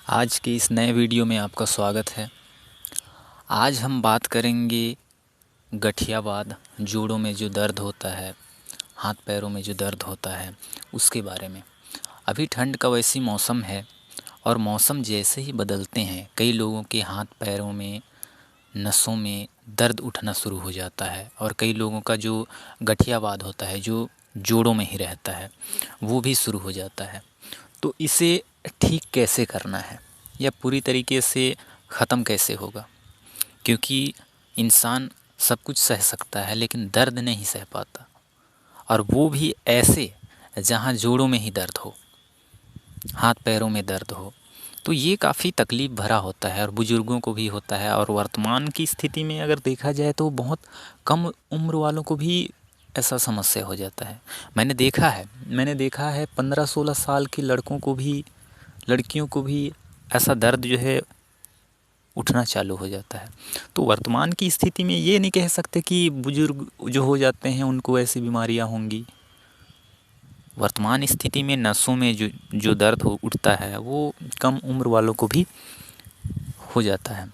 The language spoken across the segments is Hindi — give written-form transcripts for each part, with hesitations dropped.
आज के इस नए वीडियो में आपका स्वागत है। आज हम बात करेंगे गठियावाद, जोड़ों में जो दर्द होता है, हाथ पैरों में जो दर्द होता है उसके बारे में। अभी ठंड का वैसी मौसम है और मौसम जैसे ही बदलते हैं कई लोगों के हाथ पैरों में, नसों में दर्द उठना शुरू हो जाता है और कई लोगों का जो गठियावाद होता है जो जोड़ों में ही रहता है वो भी शुरू हो जाता है। तो इसे ठीक कैसे करना है या पूरी तरीके से ख़त्म कैसे होगा, क्योंकि इंसान सब कुछ सह सकता है लेकिन दर्द नहीं सह पाता, और वो भी ऐसे जहाँ जोड़ों में ही दर्द हो, हाथ पैरों में दर्द हो। तो ये काफ़ी तकलीफ़ भरा होता है और बुज़ुर्गों को भी होता है। और वर्तमान की स्थिति में अगर देखा जाए तो बहुत कम उम्र वालों को भी ऐसा समस्या हो जाता है। मैंने देखा है 15-16 साल के लड़कों को भी, लड़कियों को भी ऐसा दर्द जो है उठना चालू हो जाता है। तो वर्तमान की स्थिति में ये नहीं कह सकते कि बुज़ुर्ग जो हो जाते हैं उनको ऐसी बीमारियां होंगी। वर्तमान स्थिति में नसों में जो जो दर्द हो उठता है वो कम उम्र वालों को भी हो जाता है।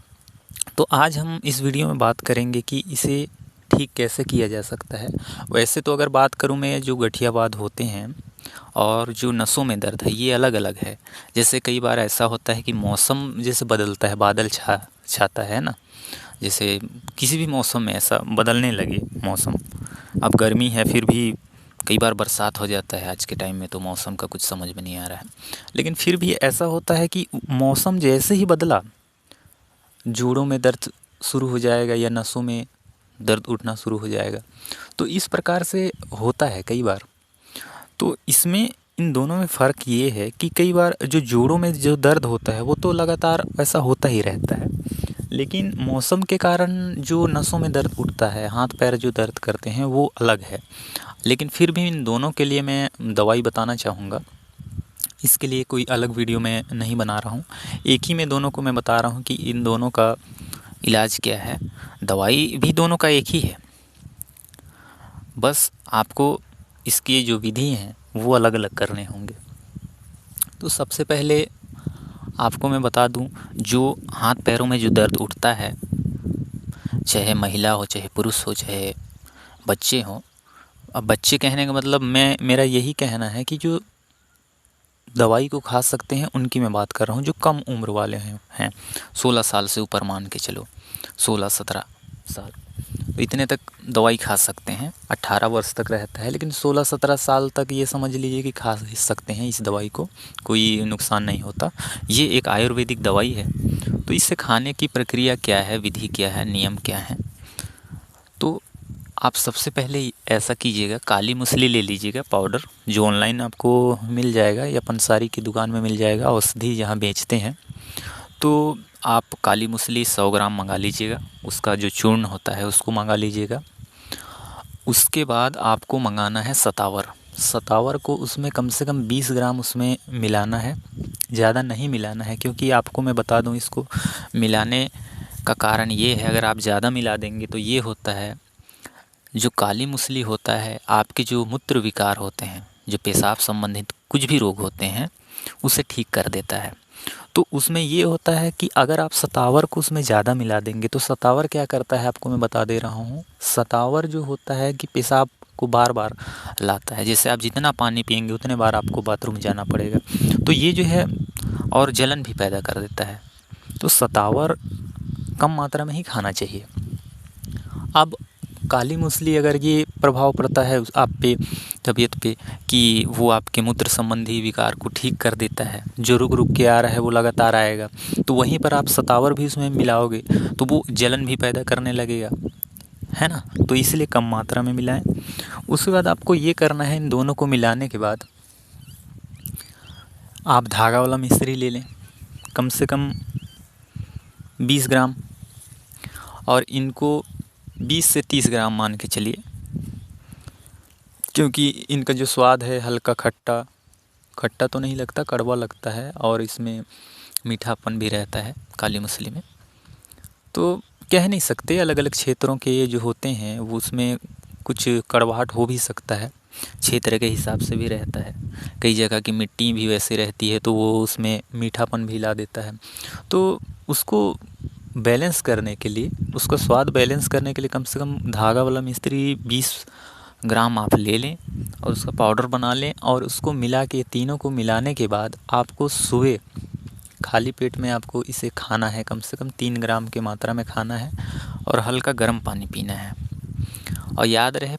तो आज हम इस वीडियो में बात करेंगे कि इसे ठीक कैसे किया जा सकता है। वैसे तो अगर बात करूं मैं, जो गठियावाद होते हैं और जो नसों में दर्द है ये अलग अलग है। जैसे कई बार ऐसा होता है कि मौसम जैसे बदलता है, बादल छाता है ना, जैसे किसी भी मौसम में ऐसा बदलने लगे मौसम, अब गर्मी है फिर भी कई बार बरसात हो जाता है। आज के टाइम में तो मौसम का कुछ समझ में नहीं आ रहा है, लेकिन फिर भी ऐसा होता है कि मौसम जैसे ही बदला जोड़ों में दर्द शुरू हो जाएगा या नसों में दर्द उठना शुरू हो जाएगा। तो इस प्रकार से होता है कई बार। तो इसमें इन दोनों में फ़र्क ये है कि कई बार जो जोड़ों में जो दर्द होता है वो तो लगातार ऐसा होता ही रहता है, लेकिन मौसम के कारण जो नसों में दर्द उठता है, हाथ पैर जो दर्द करते हैं वो अलग है। लेकिन फिर भी इन दोनों के लिए मैं दवाई बताना चाहूँगा। इसके लिए कोई अलग वीडियो मैं नहीं बना रहा हूँ, एक ही में दोनों को मैं बता रहा हूँ कि इन दोनों का इलाज क्या है। दवाई भी दोनों का एक ही है, बस आपको इसकी जो विधि हैं वो अलग अलग करने होंगे। तो सबसे पहले आपको मैं बता दूं, जो हाथ पैरों में जो दर्द उठता है, चाहे महिला हो, चाहे पुरुष हो, चाहे बच्चे हों। अब बच्चे कहने का मतलब मेरा यही कहना है कि जो दवाई को खा सकते हैं उनकी मैं बात कर रहा हूँ, जो कम उम्र वाले हैं 16 साल से ऊपर मान के चलो, 16-17 साल, तो इतने तक दवाई खा सकते हैं। 18 वर्ष तक रहता है, लेकिन 16-17 साल तक ये समझ लीजिए कि खा सकते हैं इस दवाई को, कोई नुकसान नहीं होता। ये एक आयुर्वेदिक दवाई है। तो इसे खाने की प्रक्रिया क्या है, विधि क्या है, नियम क्या है। तो आप सबसे पहले ऐसा कीजिएगा, काली मूसली ले लीजिएगा पाउडर, जो ऑनलाइन आपको मिल जाएगा या पंसारी की दुकान में मिल जाएगा, औषधि जहाँ बेचते हैं। तो आप काली मूसली 100 ग्राम मंगा लीजिएगा, उसका जो चूर्ण होता है उसको मंगा लीजिएगा। उसके बाद आपको मंगाना है सतावर। सतावर को उसमें कम से कम 20 ग्राम उसमें मिलाना है, ज़्यादा नहीं मिलाना है, क्योंकि आपको मैं बता दूं इसको मिलाने का कारण ये है, अगर आप ज़्यादा मिला देंगे तो ये होता है, जो काली मूसली होता है आपके जो मूत्र विकार होते हैं, जो पेशाब संबंधित कुछ भी रोग होते हैं उसे ठीक कर देता है। तो उसमें ये होता है कि अगर आप सतावर को उसमें ज़्यादा मिला देंगे तो सतावर क्या करता है आपको मैं बता दे रहा हूँ। सतावर जो होता है कि पेशाब को बार बार लाता है, जैसे आप जितना पानी पिएंगे उतने बार आपको बाथरूम जाना पड़ेगा, तो ये जो है और जलन भी पैदा कर देता है। तो सतावर कम मात्रा में ही खाना चाहिए। अब काली मूसली अगर ये प्रभाव पड़ता है आप पे, तबीयत पे, कि वो आपके मूत्र संबंधी विकार को ठीक कर देता है, जो रुक रुक के आ रहा है वो लगातार आएगा, तो वहीं पर आप सतावर भी उसमें मिलाओगे तो वो जलन भी पैदा करने लगेगा, है ना। तो इसलिए कम मात्रा में मिलाएं। उसके बाद आपको ये करना है, इन दोनों को मिलाने के बाद आप धागा वाला मिश्री ले लें, कम से कम 20 ग्राम, और इनको 20 से 30 ग्राम मान के चलिए, क्योंकि इनका जो स्वाद है हल्का खट्टा खट्टा तो नहीं लगता, कड़वा लगता है, और इसमें मीठापन भी रहता है काली मूसली में। तो कह नहीं सकते, अलग अलग क्षेत्रों के जो होते हैं वो उसमें कुछ कड़वाहट हो भी सकता है, क्षेत्र के हिसाब से भी रहता है। कई जगह की मिट्टी भी वैसी रहती है तो वो उसमें मीठापन भी ला देता है। तो उसको बैलेंस करने के लिए, उसका स्वाद बैलेंस करने के लिए कम से कम धागा वाला मिश्री 20 ग्राम आप ले लें और उसका पाउडर बना लें और उसको मिला के, तीनों को मिलाने के बाद आपको सुबह खाली पेट में आपको इसे खाना है। कम से कम 3 ग्राम की मात्रा में खाना है और हल्का गर्म पानी पीना है। और याद रहे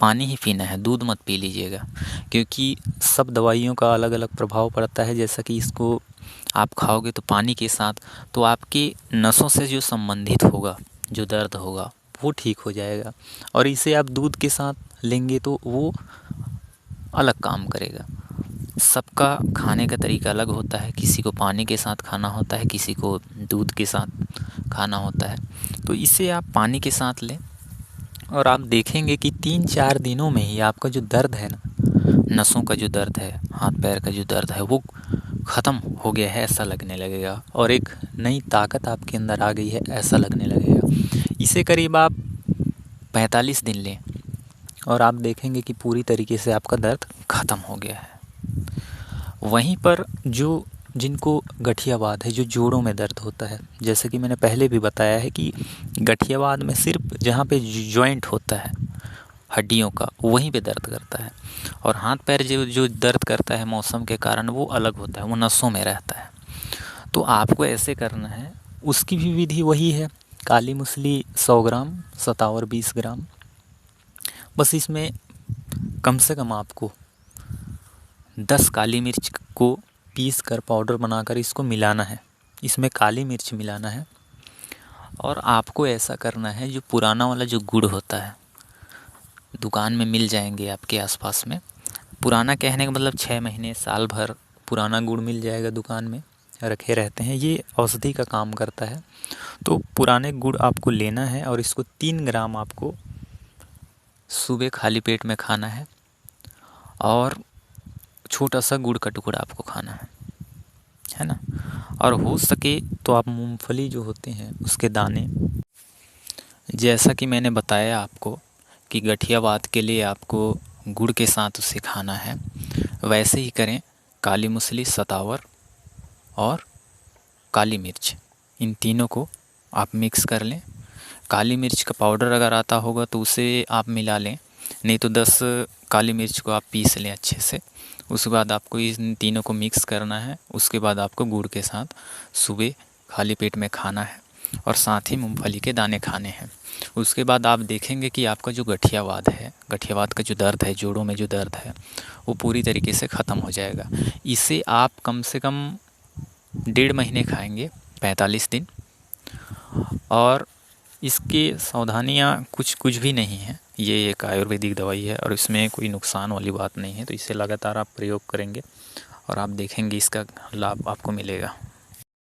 पानी ही पीना है, दूध मत पी लीजिएगा, क्योंकि सब दवाइयों का अलग अलग प्रभाव पड़ता है। जैसा कि इसको आप खाओगे तो पानी के साथ तो आपकी नसों से जो संबंधित होगा, जो दर्द होगा वो ठीक हो जाएगा। और इसे आप दूध के साथ लेंगे तो वो अलग काम करेगा। सबका खाने का तरीका अलग होता है, किसी को पानी के साथ खाना होता है, किसी को दूध के साथ खाना होता है। तो इसे आप पानी के साथ लें और आप देखेंगे कि 3-4 दिनों में ही आपका जो दर्द है ना, नसों का जो दर्द है, हाथ पैर का जो दर्द है वो ख़त्म हो गया है ऐसा लगने लगेगा और एक नई ताकत आपके अंदर आ गई है ऐसा लगने लगेगा। इसे करीब आप 45 दिन लें और आप देखेंगे कि पूरी तरीके से आपका दर्द ख़त्म हो गया है। वहीं पर जो जिनको गठियावाद है, जो जोड़ों में दर्द होता है, जैसे कि मैंने पहले भी बताया है कि गठियावाद में सिर्फ जहाँ पे जॉइंट होता है हड्डियों का, वहीं पे दर्द करता है। और हाथ पैर जो जो दर्द करता है मौसम के कारण, वो अलग होता है, वो नसों में रहता है। तो आपको ऐसे करना है, उसकी भी विधि वही है। काली मूसली 100 ग्राम, सतावर 20 ग्राम। बस इसमें कम से कम आपको 10 काली मिर्च को पीस कर पाउडर बनाकर इसको मिलाना है। इसमें काली मिर्च मिलाना है और आपको ऐसा करना है, जो पुराना वाला जो गुड़ होता है, दुकान में मिल जाएंगे आपके आसपास में। पुराना कहने का मतलब 6 महीने, साल भर पुराना गुड़ मिल जाएगा, दुकान में रखे रहते हैं। ये औषधि का काम करता है। तो पुराने गुड़ आपको लेना है और इसको 3 ग्राम आपको सुबह खाली पेट में खाना है और छोटा सा गुड़ का टुकड़ा आपको खाना है ना। और हो सके तो आप मूंगफली जो होते हैं उसके दाने, जैसा कि मैंने बताया आपको कि गठियावात के लिए आपको गुड़ के साथ उसे खाना है, वैसे ही करें। काली मूसली, सतावर और काली मिर्च, इन तीनों को आप मिक्स कर लें। काली मिर्च का पाउडर अगर आता होगा तो उसे आप मिला लें, नहीं तो 10 काली मिर्च को आप पीस लें अच्छे से। उसके बाद आपको इन तीनों को मिक्स करना है। उसके बाद आपको गुड़ के साथ सुबह खाली पेट में खाना है और साथ ही मूंगफली के दाने खाने हैं। उसके बाद आप देखेंगे कि आपका जो गठियावाद है, गठियावाद का जो दर्द है, जोड़ों में जो दर्द है, वो पूरी तरीके से ख़त्म हो जाएगा। इसे आप कम से कम 1.5 महीने खाएंगे, 45 दिन। और इसकी सावधानियाँ कुछ भी नहीं है। ये एक आयुर्वेदिक दवाई है और इसमें कोई नुकसान वाली बात नहीं है। तो इसे लगातार आप प्रयोग करेंगे और आप देखेंगे इसका लाभ आपको मिलेगा।